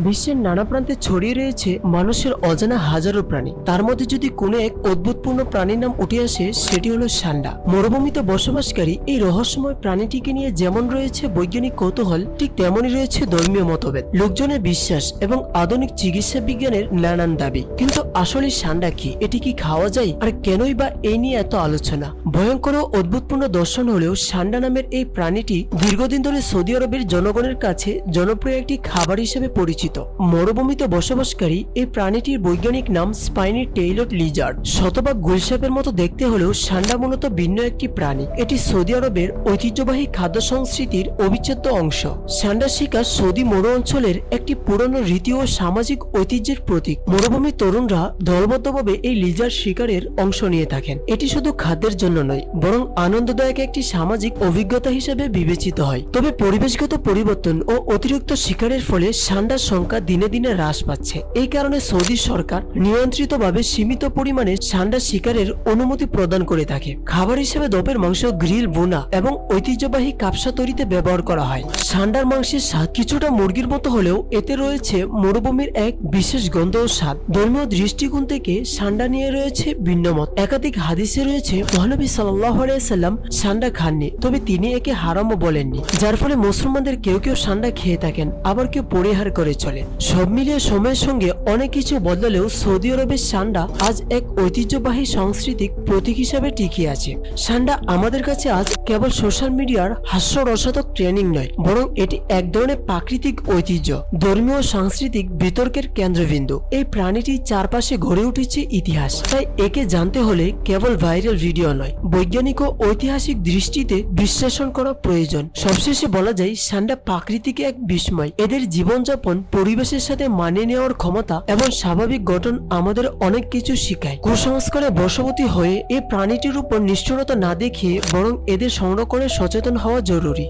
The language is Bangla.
বিশ্বের নানা প্রান্তে ছড়িয়ে রয়েছে মানুষের অজানা হাজারো প্রাণী। তার মধ্যে যদি কোনো এক অদ্ভুতপূর্ণ প্রাণীর নাম উঠে আসে, সেটি হলো সান্ডা। মরুভূমিতে বসবাসকারী এই রহস্যময় প্রাণীটিকে নিয়ে যেমন রয়েছে বৈজ্ঞানিক কৌতূহল, ঠিক তেমনই রয়েছে ধর্মীয় মতভেদ, লোকজনের বিশ্বাস এবং আধুনিক চিকিৎসা বিজ্ঞানের নানান দাবি। কিন্তু আসলে সান্ডা কি? এটি কি খাওয়া যায়? আর কেনই বা এই নিয়ে এত আলোচনা? ভয়ঙ্কর ও অদ্ভুতপূর্ণ দর্শন হলেও সান্ডা নামের এই প্রাণীটি দীর্ঘদিন ধরে সৌদি আরবের জনগণের কাছে জনপ্রিয় একটি খাবার হিসেবে পরিচিত। মরুভূমিতে বসবাসকারী এই প্রাণীটির বৈজ্ঞানিক নাম স্পাইনি টেইলড লিজার্ড। শতভাগ গুলসাপের মতো দেখতে হলেও সান্ডা মূলত ভিন্ন একটি প্রাণী। এটি সৌদি আরবের ঐতিহ্যবাহী খাদ্য সংস্কৃতির অবিচ্ছেদ্য অংশ। সান্ডা শিকার সৌদি মরু অঞ্চলের একটি পুরনো রীতি ও সামাজিক ঐতিহ্যের প্রতীক। মরুভূমির তরুণরা দলবদ্ধভাবে এই লিজার্ড শিকারের অংশ নিয়ে থাকেন। এটি শুধু খাদ্যের জন্য নয়, বরং আনন্দদায়ক একটি সামাজিক অভিজ্ঞতা হিসেবে বিবেচিত হয়। তবে পরিবেশগত পরিবর্তন ও অতিরিক্ত শিকারের ফলে সান্ডার সংখ্যা দিনে দিনে হ্রাস পাচ্ছে। এই কারণে সৌদি সরকার নিয়ন্ত্রিতভাবে সীমিত পরিমাণে সান্ডা শিকারের অনুমতি প্রদান করে থাকে। খাবার হিসেবে দপের মাংস, গ্রিল, বোনা এবং ঐতিহ্যবাহী কাপসা তৈরিতে ব্যবহার করা হয়। সান্ডার মাংসের স্বাদ কিছুটা মুরগির মতো হলেও এতে রয়েছে মরুভূমির এক বিশেষ গন্ধ ও স্বাদ। ধর্মীয় দৃষ্টিকোণ থেকে সান্ডা নিয়ে রয়েছে ভিন্ন মত। একাধিক হাদিসে রয়েছে মহানবী সাল্লাল্লাহু আলাইহি সাল্লাম সান্ডা খাননি, তবে তিনি একে হারামও বলেননি, যার ফলে মুসলমানদের কেউ কেউ সান্ডা খেয়ে থাকেন, আবার কেউ পরিহার করে চলে। সব মিলিয়ে সময়ের সঙ্গে অনেক কিছু বদলালেও সৌদি আরবের সান্ডা আজ এক ঐতিহ্যবাহী সাংস্কৃতিক প্রতীক হিসাবে টিকে আছে। সান্ডা আমাদের কাছে আজ কেবল সোশ্যাল মিডিয়ার হাস্যরসাত্মক ট্রেনিং নয়, বরং এটি এক ধরনের প্রাকৃতিক ঐতিহ্য, ধর্মীয় ও সাংস্কৃতিক বিতর্কের কেন্দ্রবিন্দু। এই প্রাণীটির চারপাশে গড়ে উঠেছে ইতিহাস, তাই একে জানতে হলে কেবল ভাইরাল ভিডিও নয়, বৈজ্ঞানিক ও ঐতিহাসিক দৃষ্টিতে বিশ্লেষণ করা প্রয়োজন। সবশেষে বলা যায়, সান্ডা প্রাকৃতিক এক বিস্ময়। এদের জীবনযাপন, পরিবেশের সাথে মানিয়ে নেওয়ার ক্ষমতা এবং স্বাভাবিক গঠন আমাদের অনেক কিছু শেখায়। কুসংস্কারে বশবর্তী হয়ে এই প্রাণীটির উপর নিষ্ঠুরতা না দেখিয়ে বরং এদের সংরক্ষণে সচেতন হওয়া জরুরি।